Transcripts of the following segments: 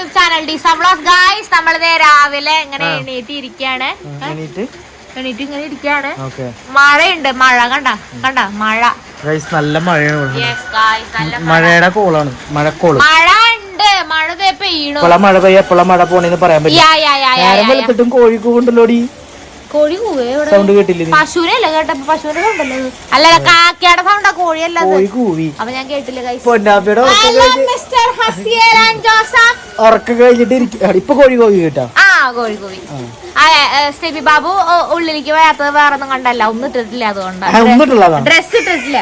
YouTube channel guys. നമ്മളിത് രാവിലെ ഇങ്ങനെ എണീറ്റിരിക്കാണ്. എണീറ്റ് ഇങ്ങനെ ഇരിക്കാണ്. മഴയുണ്ട്. മഴ കണ്ട മഴ. നല്ല മഴയാണ്. മഴയുടെ കോളാണ്. മഴക്കോള്. മഴ ഉണ്ട്. മഴ പെയ്യണു. മഴ പെയ്യ എപ്പോഴാ മഴ പോണെന്ന് പറയാൻ പറ്റില്ല. കോഴി കൂണ്ടല്ലോടി. കോഴി സൗണ്ട് കേട്ടില്ല? പശുവിനല്ല കേട്ടപ്പോ. പശുവിന്റെ സൗണ്ടല്ലോ. അല്ല കാക്കയുടെ സൗണ്ടാ. കോഴിയല്ല. അപ്പൊ ഞാൻ കേട്ടില്ല. ഉറക്കം കഴിഞ്ഞിട്ട് ഇപ്പൊ കോഴി കേട്ടാ. കോഴി സ്റ്റെബി ബാബു ഉള്ളിലേക്ക് വരാത്തത് വേറെ ഒന്നും കണ്ടല്ല. ഒന്നും ഇട്ടിട്ടില്ല. അതുകൊണ്ടാണ് ഡ്രസ് ഇട്ടിട്ടില്ല.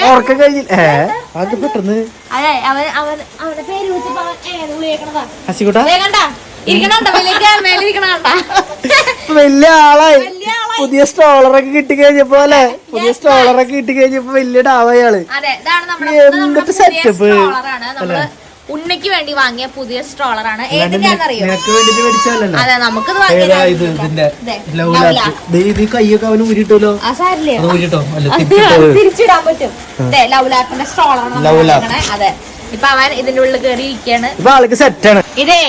ഉറക്കം കഴിഞ്ഞില്ലേ? അത് പെട്ടെന്ന് വലിയ ആളായി. പുതിയ സ്റ്റോളറൊക്കെ കിട്ടി കഴിഞ്ഞപ്പോ അല്ലെ? പുതിയ സ്റ്റോളറൊക്കെ കിട്ടി കഴിഞ്ഞപ്പോ വലിയ ഡാവയാള്. എന്തൊക്കെ സെറ്റപ്പ് അല്ലെ? ഉണ്ണിക്ക് വേണ്ടി വാങ്ങിയ പുതിയ സ്ട്രോളറാണ്. ഏതിന്റെയാണെന്നറിയോ? അതെ, നമുക്കിത് തിരിച്ചിടാൻ പറ്റും. ലവ് ലാപ്പിന്റെ സ്ട്രോളറാണ്. അതെ, ഇപ്പൊ അവൻ ഇതിന്റെ ഉള്ളിൽ കയറി ഇരിക്കാണ്. ഇതേ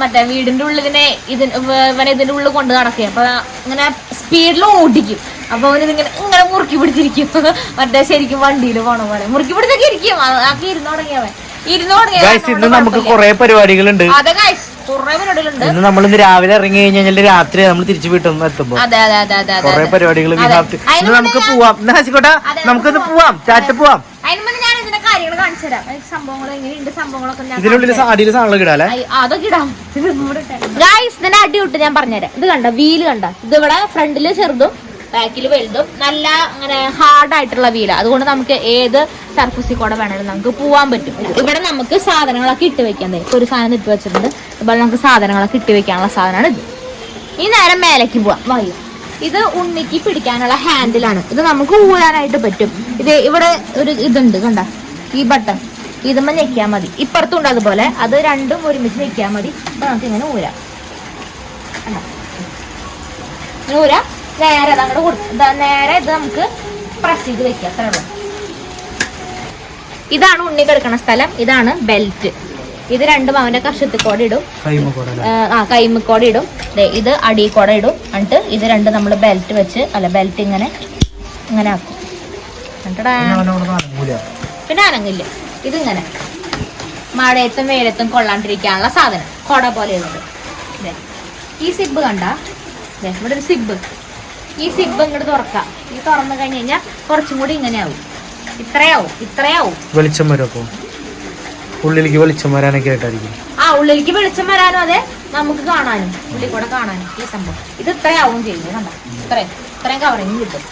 മറ്റേ വീടിന്റെ ഉള്ളിനെ ഇവനെ ഇതിന്റെ ഉള്ളിൽ കൊണ്ട് നടക്കുക. അപ്പൊ ഇങ്ങനെ സ്പീഡിൽ ഓടിക്കും. അപ്പൊ അവനിതിങ്ങനെ ഇങ്ങനെ മുറുക്കി പിടിച്ചിരിക്കും. മറ്റേ ശരിക്കും വണ്ടിയിൽ പോണ പോലെ മുറുക്കി പിടിച്ചൊക്കെ ഇരിക്കും. ആക്കി ഇരുന്ന് തുടങ്ങിയവൻ. ഇന്ന് നമുക്ക് കുറെ പരിപാടികളുണ്ട്. ഇന്ന് നമ്മളിന്ന് രാവിലെ ഇറങ്ങി കഴിഞ്ഞാൽ രാത്രി നമ്മൾ തിരിച്ചു വീട്ടിൽ എത്തുമ്പോ കുറെ പരിപാടികൾ. നമുക്ക് പോവാം. നമുക്കൊന്ന് പോവാം. ചാറ്റ് പോവാം. ഇതിനുള്ളിൽ അടിയിൽ സാധനങ്ങൾ ഇടാല്ലേ? അതൊക്കെ ഇടാം. ഇതിന്റെ അടി വിട്ട് ഞാൻ പറഞ്ഞുതരാം. ഇത് കണ്ട വീല് കണ്ട? ഇത് ഇവിടെ ഫ്രണ്ടില് ചെറുതും ബാക്കിൽ വലുതും. നല്ല അങ്ങനെ ഹാർഡ് ആയിട്ടുള്ള വീല. അതുകൊണ്ട് നമുക്ക് ഏത് സർഫസിൽ കൂടെ വേണമെങ്കിലും നമുക്ക് പോവാൻ പറ്റും. ഇവിടെ നമുക്ക് സാധനങ്ങളൊക്കെ ഇട്ട് വെക്കാൻ. ഒരു സാധനം ഇട്ട് വെച്ചിട്ടുണ്ട്. അതുപോലെ നമുക്ക് സാധനങ്ങളൊക്കെ ഇട്ട് വെക്കാനുള്ള സാധനമാണ് ഇത്. ഈ നേരം മേലേക്ക് പോവാം. വായു. ഇത് ഉണ്ണിക്ക് പിടിക്കാനുള്ള ഹാൻഡിലാണ്. ഇത് നമുക്ക് ഊരാനായിട്ട് പറ്റും. ഇത് ഇവിടെ ഒരു ഇതുണ്ട് കണ്ട? ഈ ബട്ടൺ ഇതുമ്മ ഞെക്കിയാൽ മതി. ഇപ്പുറത്തുണ്ട് അതുപോലെ. അത് രണ്ടും ഒരുമിച്ച് ഞെക്കിയാൽ മതി. അപ്പൊ നമുക്ക് ഇങ്ങനെ ഊരാം. ഊരാം. നേരെ അങ്ങോട്ട് കൊടുത്ത് നേരെ ഇത് നമുക്ക് പ്രസ് ചെയ്ത് വെക്കാം. അത്ര ഉള്ളു. ഇതാണ് ഉണ്ണി കിടക്കണ സ്ഥലം. ഇതാണ് ബെൽറ്റ്. ഇത് രണ്ടും അവന്റെ കഷത്തിക്കോടെ ഇടും. കൈമക്കോടെ ഇടും. ഇത് അടിക്കോടെ ഇടും. എന്നിട്ട് ഇത് രണ്ടും നമ്മൾ ബെൽറ്റ് വെച്ച് ബെൽറ്റ് ഇങ്ങനെ ആക്കും. പിന്നെ അനങ്ങില്ല. ഇതിങ്ങനെ മഴയത്തും വെയിലത്തും കൊള്ളാണ്ടിരിക്കാനുള്ള സാധനം. കൊട പോലെയുള്ളത്. ഈ സിബ് കണ്ട? ഇവിടെ ഒരു സിബ്. ഈ സിബ് ഇങ്ങോട്ട് തുറക്കാം. ഈ തുറന്നു കഴിഞ്ഞ് കഴിഞ്ഞാൽ കുറച്ചും കൂടി ഇങ്ങനെ ആവും. ഇത്രയാവും. വെളിച്ചം വരും. ഉള്ളിലേക്ക് വെളിച്ചം വരാനൊക്കെ ആയിട്ടായിരിക്കും. ഉള്ളിലേക്ക് വെളിച്ചം വരാനും അതെ, നമുക്ക് കാണാനും ഉള്ളിൽ കൂടെ കാണാനും ഈ സംഭവം. ഇത് ഇത്രയാവും ചെയ്യുന്നത്. കണ്ട? ഇത്രയും കവറിങ് കിട്ടും.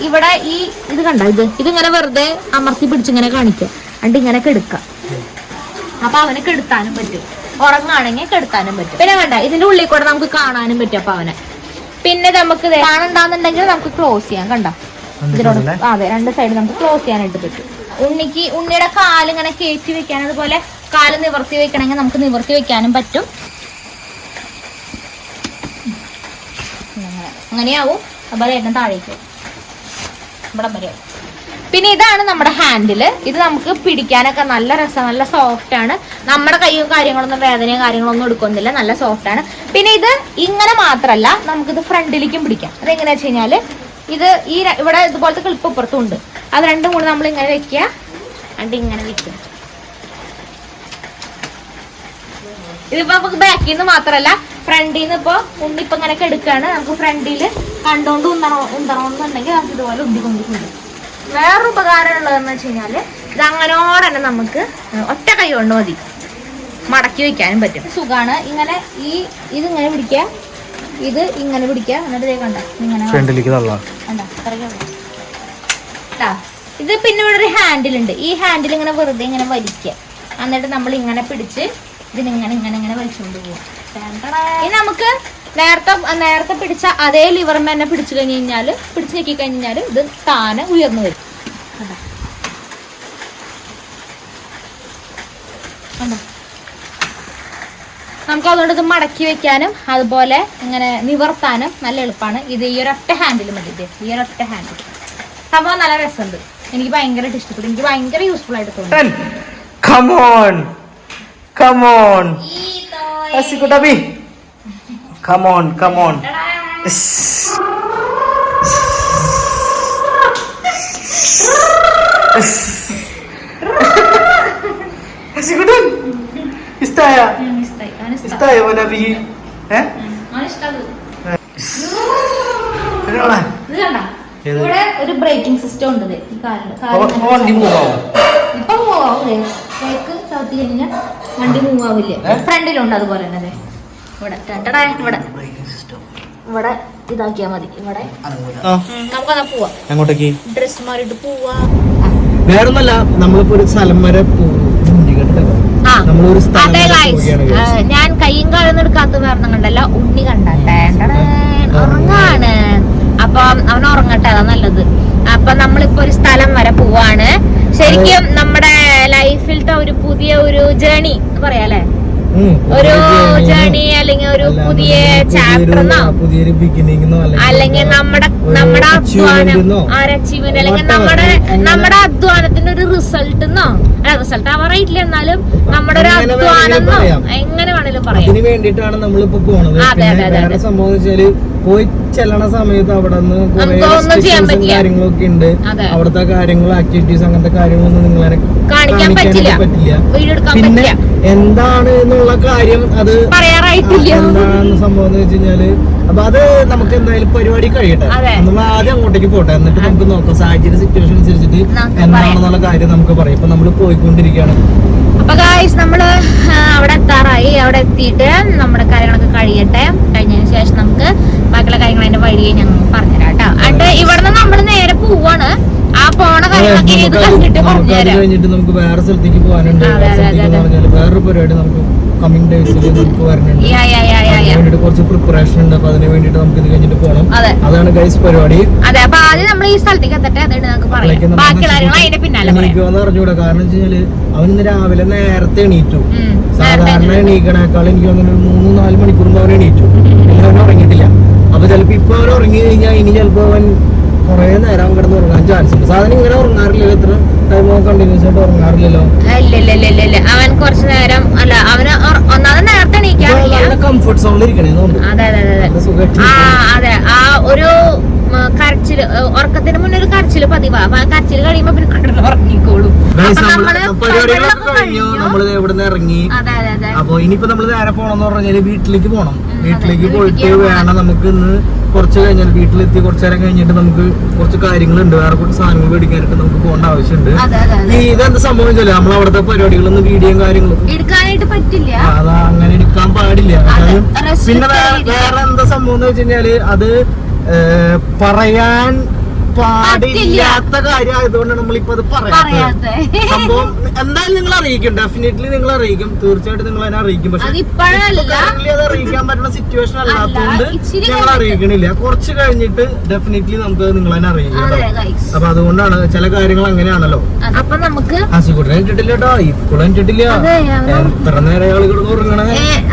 ഇവിടെ ഇത് കണ്ട? ഇതിങ്ങനെ വെറുതെ അമർത്തി പിടിച്ചിങ്ങനെ കാണിക്കാം. എന്നിട്ട് ഇങ്ങനെ കെടുക്കാം. അപ്പൊ അവനെ കെടുത്താനും പറ്റും. ഉറങ്ങാണെങ്കിൽ കെടുത്താനും പറ്റും. പിന്നെ വേണ്ട, ഇതിന്റെ ഉള്ളിൽ കൂടെ നമുക്ക് കാണാനും പറ്റും. അപ്പൊ അവനെ പിന്നെ നമുക്ക് കാണണ്ടാന്നുണ്ടെങ്കിൽ നമുക്ക് ക്ലോസ് ചെയ്യാം. കണ്ട? ഇതിനോട് അതെ, രണ്ട് സൈഡ് നമുക്ക് ക്ലോസ് ചെയ്യാനായിട്ട് പറ്റും. ഉണ്ണിയുടെ കാലിങ്ങനെ കയറ്റി വെക്കാൻ, അതുപോലെ കാല് നിവർത്തി വെക്കണമെങ്കിൽ നമുക്ക് നിവർത്തി വെക്കാനും പറ്റും. അങ്ങനെയാവും. അതുപോലെ ഏറ്റവും താഴേക്ക് ഇവിടെ വരെയാവും. പിന്നെ ഇതാണ് നമ്മുടെ ഹാൻഡില്. ഇത് നമുക്ക് പിടിക്കാനൊക്കെ നല്ല രസം, നല്ല സോഫ്റ്റ് ആണ്. നമ്മുടെ കൈയും കാര്യങ്ങളൊന്നും വേദനയും കാര്യങ്ങളൊന്നും എടുക്കുന്നില്ല. നല്ല സോഫ്റ്റ് ആണ്. പിന്നെ ഇത് ഇങ്ങനെ മാത്രല്ല, നമുക്കിത് ഫ്രണ്ടിലേക്കും പിടിക്കാം. അതെങ്ങനെയാ വെച്ച് കഴിഞ്ഞാല് ഇത് ഇവിടെ ഇതുപോലത്തെ ക്ലിപ്പ് ഇപ്പുറത്തും ഉണ്ട്. അത് രണ്ടും കൂടി നമ്മൾ ഇങ്ങനെ വെക്കുക. എന്നിട്ട് ഇങ്ങനെ വെക്കുക. ഇതിപ്പോ നമുക്ക് ബാക്കിൽ നിന്ന് മാത്രല്ല ഫ്രണ്ടിൽ നിന്ന് ഇപ്പൊ ഉണ്ണിപ്പോ ഇങ്ങനെ എടുക്കുകയാണ്. നമുക്ക് ഫ്രണ്ടില് കണ്ടോണ്ട് ഉന്തണമെന്നുണ്ടെങ്കിൽ നമുക്ക് ഇതുപോലെ ഉന്തിക്കൊണ്ടിട്ടുണ്ട്. വേറൊരു ഉപകാരം ഉള്ളതെന്ന് വെച്ച് കഴിഞ്ഞാല് ഇത് അങ്ങനോടെ തന്നെ നമുക്ക് ഒറ്റ കൈ കൊണ്ട് മതി മടക്കി വെക്കാനും പറ്റും. സുഖാണ്. ഇങ്ങനെ ഇതിങ്ങനെ പിടിക്കുക, ഇത് ഇങ്ങനെ പിടിക്കുക. എന്നിട്ട് കണ്ട ഇത്. പിന്നെ ഇവിടെ ഒരു ഹാൻഡിൽ ഉണ്ട്. ഈ ഹാൻഡിൽ ഇങ്ങനെ വെറുതെ ഇങ്ങനെ വലിക്കുക. എന്നിട്ട് നമ്മൾ ഇങ്ങനെ പിടിച്ച് ഇതിനിങ്ങനെ ഇങ്ങനെ വലിച്ചുകൊണ്ട് പോകും. ഇനി നമുക്ക് നേരത്തെ പിടിച്ച അതേ ലിവറിന് തന്നെ പിടിച്ചു കഴിഞ്ഞാല് പിടിച്ചു ഞെക്കി കഴിഞ്ഞാല് ഇത് താനെ ഉയർന്നു വരും. നമുക്ക് അതുകൊണ്ട് ഇത് മടക്കി വെക്കാനും അതുപോലെ ഇങ്ങനെ നിവർത്താനും നല്ല എളുപ്പമാണ്. ഇത് ഈ ഒരൊറ്റ ഹാൻഡിൽ മതി. ഈ ഒരൊറ്റ ഹാൻഡിൽ സംഭവം നല്ല രസമുണ്ട്. എനിക്ക് ഭയങ്കരമായിട്ട് ഇഷ്ടപ്പെട്ടു. എനിക്ക് ഭയങ്കര യൂസ്ഫുൾ ആയിട്ട് തോന്നി. Come on. Come on. Asikuta Bi. Come on, come on. Asikuta. Istaya. Istaya mana Bi? ഇവിടെ ഒരു ബ്രേക്കിംഗ് സിസ്റ്റം ഉണ്ട് ഈ കാലില്. ഇപ്പൊ മൂവ് ആവൂലേ? ബ്രേക്ക് ചവിട്ടി കഴിഞ്ഞാൽ വണ്ടി മൂവ് ആവില്ലേ? ഫ്രണ്ടിലുണ്ട് അതുപോലെ തന്നെ. ഇവിടെ ഇവിടെ ഇതാക്കിയാ മതി. ഇവിടെ നമുക്കതാ പോവാ. അങ്ങോട്ടേക്ക് ഡ്രസ് മാറിയിട്ട് പോവാ. വേറൊന്നല്ല, നമ്മളിപ്പോ ഒരു സ്ഥലം വരെ ഞാൻ കയ്യും കാലൊന്നും എടുക്കാത്ത കാരണം കണ്ടല്ല, ഉണ്ണി കണ്ടേ ഉറങ്ങാണ്. അപ്പൊ അവൻ ഉറങ്ങട്ടെ, അതാ നല്ലത്. അപ്പൊ നമ്മളിപ്പോ ഒരു സ്ഥലം വരെ പോവാണ്. ശരിക്കും നമ്മുടെ ലൈഫിലത്തെ ഒരു പുതിയ ഒരു ജേണി പറയാല്ലേ, ഒരു ജേണി അല്ലെങ്കിൽ ഒരു പുതിയ ചാപ്റ്റർന്നോ അല്ലെങ്കിൽ നമ്മുടെ അധ്വാനം അച്ചീവ്മെന്റ് അല്ലെങ്കിൽ നമ്മുടെ അധ്വാനത്തിന്റെ ഒരു റിസൾട്ടെന്നോ, റിസൾട്ട് ആവാറായിട്ടില്ല, എന്നാലും നമ്മുടെ ഒരു അധ്വാനം എങ്ങനെ വേണേലും പറയാം. അതിന് വേണ്ടിയിട്ടാണ് നമ്മളിപ്പോ പോണത്. വേറെ സംഭവം വെച്ചാല് പോയി ചെല്ലണ സമയത്ത് അവിടെ നിന്ന് കാര്യങ്ങളൊക്കെ ഉണ്ട്. അവിടുത്തെ കാര്യങ്ങൾ, ആക്ടിവിറ്റീസ്, അങ്ങനത്തെ കാര്യങ്ങളൊന്നും നിങ്ങളെ കാണിക്കാൻ പറ്റില്ല. പിന്നെ എന്താണ് എന്നുള്ള കാര്യം അത് പറയാറായിട്ടില്ല. എന്താണെന്ന് സംഭവം എന്ന് വെച്ച് കഴിഞ്ഞാല്, അപ്പൊ അത് നമുക്ക് എന്തായാലും പരിപാടി കഴിയട്ടെ. നമ്മൾ ആദ്യം അങ്ങോട്ടേക്ക് പോട്ടെ, എന്നിട്ട് നമുക്ക് നോക്കാം സാഹചര്യ സിറ്റുവേഷൻ അനുസരിച്ചിട്ട് എന്താണെന്നുള്ള കാര്യം നമുക്ക് പറയാം. ഇപ്പൊ നമ്മൾ പോയിക്കൊണ്ടിരിക്കുകയാണ്. അപ്പൊ ഗായ്സ് നമ്മള് അവിടെ എത്താറായി. അവിടെ എത്തിയിട്ട് നമ്മുടെ കാര്യങ്ങളൊക്കെ കഴിയട്ടെ. കഴിഞ്ഞതിന് ശേഷം നമുക്ക് ബാക്കിയുള്ള കാര്യങ്ങൾ അതിന്റെ വഴിയെ ഞങ്ങൾ പറഞ്ഞുതരാം കേട്ടോ. എന്നിട്ട് ഇവിടുന്ന് നമ്മള് നേരെ പോവാണ്. ആ പോണ കാര്യങ്ങളൊക്കെ ഇത് കണ്ടിട്ട് പറഞ്ഞുതരാം. കഴിഞ്ഞിട്ട് നമുക്ക് വേറെ സ്ഥലത്തേക്ക് പോകാനുണ്ട്. വേറൊരു പരിപാടി നമുക്ക് കമ്മിങ് ഡേയ്സിൽ നമുക്ക് വരുന്നുണ്ട്. വേണ്ടിട്ട് കുറച്ച് പ്രിപ്പറേഷൻ ഉണ്ട്. അപ്പൊ അതിന് വേണ്ടിട്ട് നമുക്ക് ഇത് കഴിഞ്ഞിട്ട് പോകണം. അതാണ് ഗൈസ് പരിപാടി. അതെ, അപ്പൊ ആദ്യം നമ്മൾ ഈ സ്ഥലത്തേക്ക് എത്തട്ടെ, അതുകൊണ്ട് നമുക്ക് പറയാം ബാക്കിയുള്ള കാര്യങ്ങൾ അതിന്റെ പിന്നാലെ. എണീക്കുമെന്ന് പറഞ്ഞുകൂടാ, കാരണം വെച്ച് കഴിഞ്ഞാല് അവൻ ഇന്ന് രാവിലെ നേരത്തെ എണീറ്റു. സാധാരണ എണീക്കണേക്കാൾ എനിക്ക് തോന്നുന്നു 3-4 മണിക്കൂർ മുമ്പ് അവൻ എണീറ്റു. അവൻ ഉറങ്ങിയിട്ടില്ല. അപ്പൊ ചിലപ്പോ ഇപ്പൊ അവൻ ഉറങ്ങി കഴിഞ്ഞാൽ ഇനി ചിലപ്പോ അവൻ കുറെ നേരം കിടന്ന് ഉറങ്ങാൻ ചാൻസ് ഉണ്ട്. സാധാരണ ഇങ്ങനെ ഉറങ്ങാറില്ലല്ലോ, എത്ര ടൈം കണ്ടിന്യൂസ് ആയിട്ട് ഉറങ്ങാറില്ലല്ലോ. അവൻ കുറച്ചു നേരം അല്ല, അവന് ഒന്നാമത് നേരത്തെ എണീക്കാറില്ല. കംഫർട്ട് സോണിൽ ഇരിക്കണേന്നുണ്ട്. അതെ, ആ ഒരു കരച്ചില്, ഉറക്കത്തിന് മുന്നേ ഒരു കരച്ചില് പതിവാ. അപ്പൊ ആ കരച്ചില് കഴിയുമ്പോ പിന്നെ കിടന്ന് ഉറങ്ങിക്കോളും. നമ്മള് എവിടുന്ന് ഇറങ്ങി. അപ്പൊ ഇനിയിപ്പോ നമ്മള് നേരെ പോണെന്ന് പറഞ്ഞാല് വീട്ടിലേക്ക് പോണം. വീട്ടിലേക്ക് പോയിട്ട് വേണം നമുക്ക് ഇന്ന് കുറച്ച് കഴിഞ്ഞാൽ വീട്ടിലെത്തി കുറച്ചു നേരം കഴിഞ്ഞിട്ട് നമുക്ക് കുറച്ച് കാര്യങ്ങളുണ്ട്, വേറെ കുറച്ച് സാധനങ്ങൾ മേടിക്കാനായിട്ട് നമുക്ക് പോകേണ്ട ആവശ്യമുണ്ട്. ഇതെന്താ സംഭവം വെച്ചാല് നമ്മൾ അവിടുത്തെ പരിപാടികളൊന്നും വീഡിയോയും കാര്യങ്ങളും എടുക്കാനായിട്ട് പറ്റില്ല. അതാ, അങ്ങനെ എടുക്കാൻ പാടില്ല. പിന്നെ വേറെ എന്താ സംഭവം എന്ന് വെച്ച് കഴിഞ്ഞാല് അത് പറയാൻ പാടില്ലാത്ത കാര്യം ആയതുകൊണ്ടാണ് നമ്മളിപ്പോ അത് പറയാത്തത്. സംഭവം എന്തായാലും നിങ്ങൾ അറിയിക്കും, ഡെഫിനറ്റ്ലി നിങ്ങൾ അറിയിക്കും, തീർച്ചയായിട്ടും നിങ്ങൾ അതിനെ അറിയിക്കും. പക്ഷെ അത് അറിയിക്കാൻ പറ്റുന്ന സിറ്റുവേഷൻ അല്ലാത്തതുകൊണ്ട് ഞങ്ങൾ അറിയിക്കണില്ല. കുറച്ച് കഴിഞ്ഞിട്ട് ഡെഫിനറ്റ്ലി നമുക്ക് നിങ്ങൾ തന്നെ അറിയിക്കും. അപ്പൊ അതുകൊണ്ടാണ് ചില കാര്യങ്ങൾ അങ്ങനെയാണല്ലോ. അപ്പൊ നമുക്ക് ഹസിക്കുട്ടനെ ഇട്ടിട്ടില്ല കേട്ടോ, ഇപ്പോഴും ഇട്ടിട്ടില്ല. എത്ര നേരം ആളുകൾ ഉറങ്ങണേ.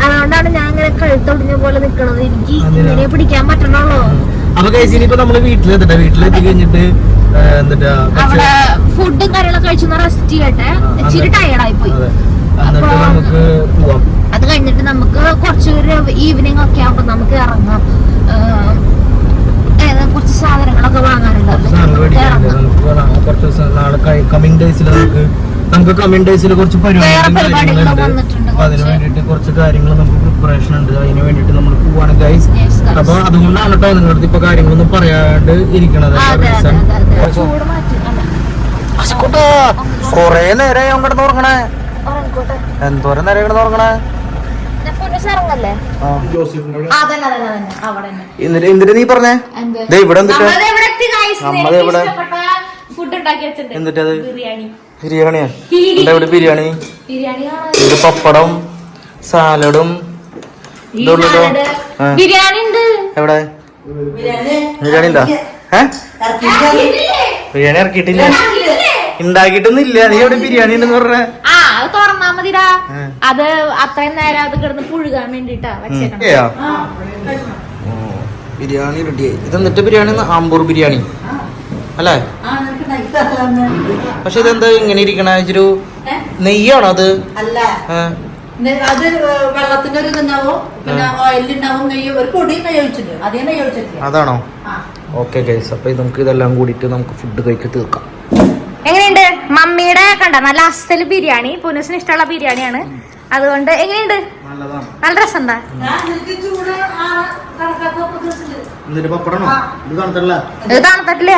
അതുകൊണ്ടാണ് ഞാൻ ഇങ്ങനെ കഴുത്തൊടിഞ്ഞ പോലെ നിക്കണത്. എനിക്ക് ഇങ്ങനെ പിടിക്കാൻ പറ്റണല്ലോ. അപ്പൊ കഴിച്ച് ഇനിയിപ്പോ നമ്മള് വീട്ടിലെത്തിട്ടെ, വീട്ടിലെത്തി കഴിഞ്ഞിട്ട് അവിടെ ഫുഡും കാര്യങ്ങളൊക്കെ കഴിച്ചു റെസ്റ്റ് ചെയ്യട്ടെ. ഇച്ചിരി ടയർഡായി പോയി. എന്നിട്ട് നമുക്ക് പോവാം. അത് കഴിഞ്ഞിട്ട് നമുക്ക് കുറച്ചൊരു ഈവനിങ് ഒക്കെ ആവുമ്പോ നമുക്ക് ഇറങ്ങാം. കുറച്ച് സാധനങ്ങളൊക്കെ വാങ്ങാനുണ്ട്. കുറച്ച് നാളെ കമ്മിങ് ഡേയ്സിൽ നമുക്ക് കമ്മിങ് ഡേയ്സിൽ കുറച്ച് പരിപാടികളുണ്ട്. അപ്പൊ അതിന് വേണ്ടിട്ട് കുറച്ച് കാര്യങ്ങൾ നമുക്ക് പ്രിപ്പറേഷൻ ഉണ്ട്. അതിന് വേണ്ടിട്ട് നമ്മൾ പോവാണ് ഗൈസ്. അപ്പൊ അതുകൊണ്ടാണ് കേട്ടോ നിങ്ങളുടെ ഇപ്പൊ കാര്യങ്ങളൊന്നും പറയാണ്ട് ഇരിക്കണത്. കൊറേ നേരമായി അവൻ കിടന്ന് ഉറങ്ങണേ. എന്തോരം നേരം കിടന്ന് ഉറങ്ങണേ. എന്തിട്ട് നീ പറഞ്ഞേ ഇവിടെ നമ്മളെവിടെ എന്നിട്ടത് ബിരിയാണിയാ? എവിടെ ബിരിയാണി? ഇത് പപ്പടം, സാലഡും എവിടെ? ബിരിയാണി ഉണ്ടോ? ബിരിയാണി ഇറക്കിയിട്ടില്ല, ഉണ്ടാക്കിയിട്ടൊന്നും ഇല്ല. നീ എവിടെ ബിരിയാണി ഉണ്ടെന്ന് പറഞ്ഞ തുറന്നാ മതിടാ. അത് അത്രയും നേരം അത് കിടന്ന് പുഴുകാൻ വേണ്ടിട്ടാ ബിരിയാണി റെഡിയായി. ഇത് എന്നിട്ട് ബിരിയാണി ആമ്പൂർ ബിരിയാണി അല്ലേ? പക്ഷെ ഇതെന്താ ഇങ്ങനെ ഇരിക്കണ ഒരു നെയ്യാണോ അത്? അല്ല, അത് വെള്ളത്തിന്റെ ഒരു ഇതുണ്ടാവും, പിന്നെ ഓയിലുണ്ടാവും, നെയ്യ്, ഒരു പൊടി നെയ്യ് ഒഴിച്ചിട്ട്, അതേ നെയ്യ് ഒഴിച്ചിട്ട്. അതാണോ? ഓക്കെ ഗൈസ്, അപ്പൊ നമുക്ക് ഇതെല്ലാം കൂടിയിട്ട് നമുക്ക് ഫുഡ് കഴിക്കി തീർക്കാം. എങ്ങനെയുണ്ട് മമ്മിയുടെ കണ്ട നല്ല അസൽ ബിരിയാണി, പുനസിന് ഇഷ്ടമുള്ള ബിരിയാണിയാണ്. അതുകൊണ്ട് എങ്ങനെയുണ്ട്? നല്ല രസമുണ്ടാ? ഇത് തണുത്തിട്ടില്ല.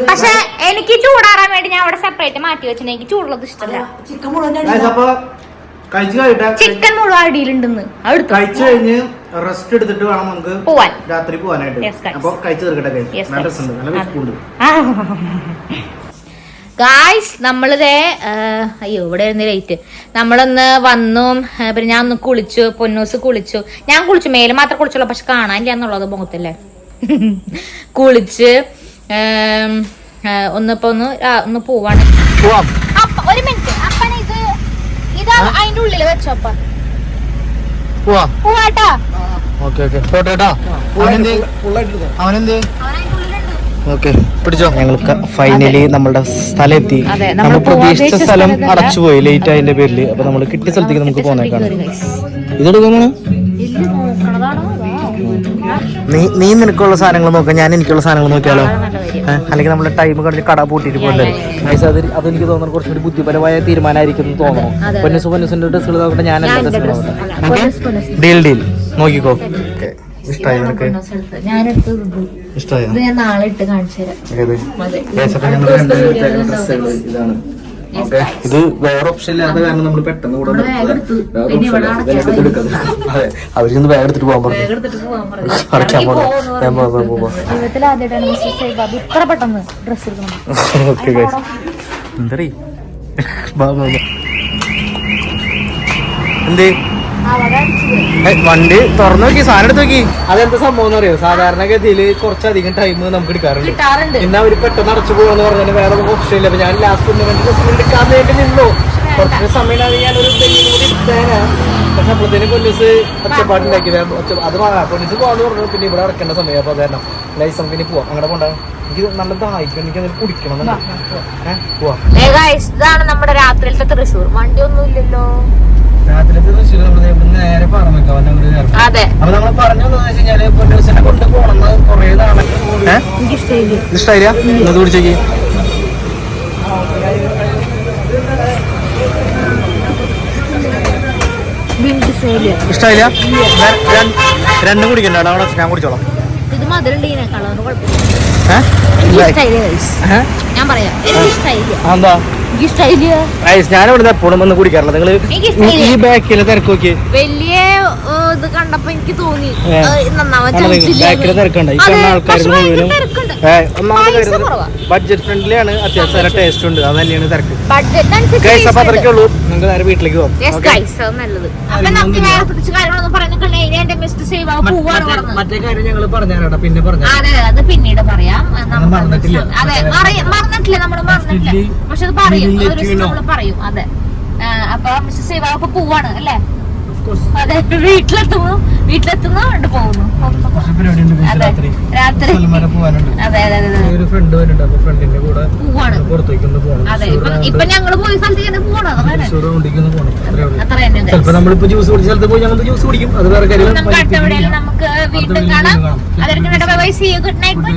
പക്ഷെ എനിക്ക് ചൂടാറാൻ വേണ്ടി ഞാൻ അവിടെ സെപ്പറേറ്റ് മാറ്റി വെച്ചിട്ടുണ്ട്. എനിക്ക് ചൂടുള്ളത് ഇഷ്ടമല്ല. ചിക്കൻ മുഴുവൻ അടിയിലുണ്ടെന്ന് കഴിച്ചു കഴിഞ്ഞ് റെസ്റ്റ് എടുത്തിട്ട് വേണം നമുക്ക് പോവാൻ, രാത്രി പോവാനായിട്ട്. അപ്പൊ കഴിച്ചു തീർക്കട്ടെ. ഗായ്സ്, നമ്മളിതേ അയ്യോ ഇവിടെ ഇരുന്ന് ലേറ്റ്. നമ്മളൊന്ന് വന്നു, പിന്നെ ഞാൻ ഒന്ന് കുളിച്ചു, പൊന്നൂസ് കുളിച്ചു, ഞാൻ കുളിച്ചു, മേലെ മാത്രം കുളിച്ചുള്ളൂ, പക്ഷെ കാണാനില്ല എന്നുള്ളത് മുഖത്തല്ലേ. കുളിച്ച് ഒന്നിപ്പോ ഒന്ന് പോവാണ്. ഒരു മിനിറ്റ്, അപ്പന ഇത് അതിന്റെ ഉള്ളില് വെച്ചോപ്പ പോവാട്ടാ. പിടിച്ചോ. ഞങ്ങൾക്ക് ഫൈനലി നമ്മളുടെ സ്ഥലം എത്തി. നമ്മൾ പ്രതീക്ഷിച്ച സ്ഥലം അടച്ചുപോയി ലേറ്റ് ആയതിന്റെ പേരില്. അപ്പൊ നമ്മള് കിട്ടിയ സ്ഥലത്തേക്ക് നമുക്ക് പോന്നേക്കാണ്. ഇതെടുക്കുന്നു. നീ നിനക്കുള്ള സാധനങ്ങൾ നോക്കാം, ഞാൻ എനിക്കുള്ള സാധനങ്ങൾ നോക്കിയാലോ? അല്ലെങ്കിൽ നമ്മള് ടൈം കഴിഞ്ഞ് കട പൂട്ടിട്ട് പോകണ്ടേ? അതെനിക്ക് തോന്നുന്നു കുറച്ചുകൂടി ബുദ്ധിപരമായ തീരുമാനമായിരിക്കും എന്ന് തോന്നുന്നു. പൊന്നൂസിന്റെ ഡ്രസ്സുകൾ നോക്കട്ടെ, ഞാൻ എല്ലാ ഡ്രസ്സുകളും നോക്കട്ടെ. ഡീൽ നോക്കിക്കോ. ഇഷ്ടമായി നിനക്ക്? ഇഷ്ടമായി? ഞാൻ നാളെ ഇട്ട് കാണിച്ചു തരാം. ഇതാണ്. ഇത് വേറെ ഓപ്ഷൻ ഇല്ലാത്ത കാരണം നമ്മൾ പെട്ടെന്ന് കൂടെ അവരിന്ന് ബാഗ് എടുത്തിട്ട് പോകാൻ പറഞ്ഞു. അടയ്ക്കാൻ ഇത്ര പെട്ടെന്ന് ഡ്രസ് എന്തേ എന്തേ വണ്ടി തുറന്നു നോക്കി, സാധനം എടുത്ത് നോക്കി. അതെന്താ സംഭവം എന്ന് അറിയോ? സാധാരണഗതിയില് കുറച്ചധികം ടൈം നമുക്ക് എടുക്കാറുണ്ട്. എന്നാ അവര് പെട്ടെന്ന് അടച്ചു പോകാന്ന് പറഞ്ഞാൽ വേറെ ഓപ്ഷൻ ഇല്ല. അപ്പൊ ഞാൻ ലാസ്റ്റ് എടുക്കാൻ വേണ്ടി നിന്നു. കുറച്ച് സമയം ഞാനൊരു തെങ്ങിനും കൂടി ഇട്ടേനാ. പക്ഷെ അപ്പോഴത്തേനും പോലീസ് ഒച്ചപ്പാടുണ്ടാക്കിയത്. അത് പോലീസ് പോകാന്ന് പറഞ്ഞു. പിന്നെ ഇവിടെ അടക്കേണ്ട സമയം. അപ്പൊ അതാണ് ലൈസ് നമുക്ക് ഇനി പോവാം. അങ്ങനെ പോണ്ടാ. എനിക്ക് നല്ല ദാഹിക്കണം, എനിക്ക് അതിൽ കുടിക്കണം. പോവാം. ഇതാണ് നമ്മുടെ രാത്രിയിലത്തെ തൃശ്ശൂർ. വണ്ടിയൊന്നും ഇല്ലല്ലോ. രാത്രിയിലത്തെ തൃശ്ശൂർ നമ്മൾ നേരെ പറഞ്ഞു വെക്കാം. അതെ, അപ്പൊ നമ്മൾ പറഞ്ഞു കഴിഞ്ഞാല് പൊന്നൂസിനെ കൊണ്ട് പോകണം കൊറേ നാളെ. ഇഷ്ടായില്ല? ഇന്നത് കുടിച്ചേക്ക്. ഇഷ്ടായില്ല? രണ്ടും കുടിക്കണ്ട, അവിടെ ഞാൻ കുടിച്ചോളാം. ഇത് മധുരം ഞാൻ പറയാം. എന്താ ഞാനിവിടെ എപ്പോഴും വന്ന് കുടിക്കാറില്ല. നിങ്ങള് ഈ ബാക്കിലെ തിരക്ക് നോക്കി. വലിയ ഇത് കണ്ടപ്പോ എനിക്ക് തോന്നി ബാക്കിലെ തിരക്കുണ്ട്. ഈ കാണുന്ന ആൾക്കാർക്ക് മുഴുവനും ബഡ്ജറ്റ് ഫ്രണ്ട്ലി ആണ്, അത്യാവശ്യം നല്ല ടേസ്റ്റ് ഉണ്ട്. അത് തന്നെയാണ് തിരക്ക്. അപ്പൊ അത്രയ്ക്കേ ഉള്ളൂ. നിങ്ങൾക്ക് നേരെ വീട്ടിലേക്ക് പോകും. മറ്റേ കാര്യം ഞങ്ങൾ പറഞ്ഞാടാ, പിന്നെ പറഞ്ഞു. അത് പിന്നീട് പറയാം. മറന്നിട്ടില്ല, നമ്മള് മറന്നിട്ടില്ല. പക്ഷെ അത് പറയും, നമ്മള് പറയും. അതെ, അപ്പൊ മിസ്റ്റർ സേവാ പോവാണ് അല്ലേ? അതെ, വീട്ടിലെത്തുന്നു കൊണ്ട് പോകുന്നു. രാത്രി അതെ അതെ ഒരു ഫ്രണ്ട് വരുന്നുണ്ട്. അപ്പൊ ഫ്രണ്ടിന്റെ കൂടെ പോവാണ്. അതെ, ഇപ്പൊ ഞങ്ങള് പോയ സ്ഥലത്തേക്ക് പോകണം. അത്ര തന്നെ. ചിലപ്പോ നമ്മളിപ്പോ ജ്യൂസ് കുടിച്ച സ്ഥലത്ത് പോയി ഞങ്ങൾ ജ്യൂസ് കുടിക്കും. അത് വേറെ കാര്യം. നമുക്ക് വീണ്ടും കാണാം. Good night.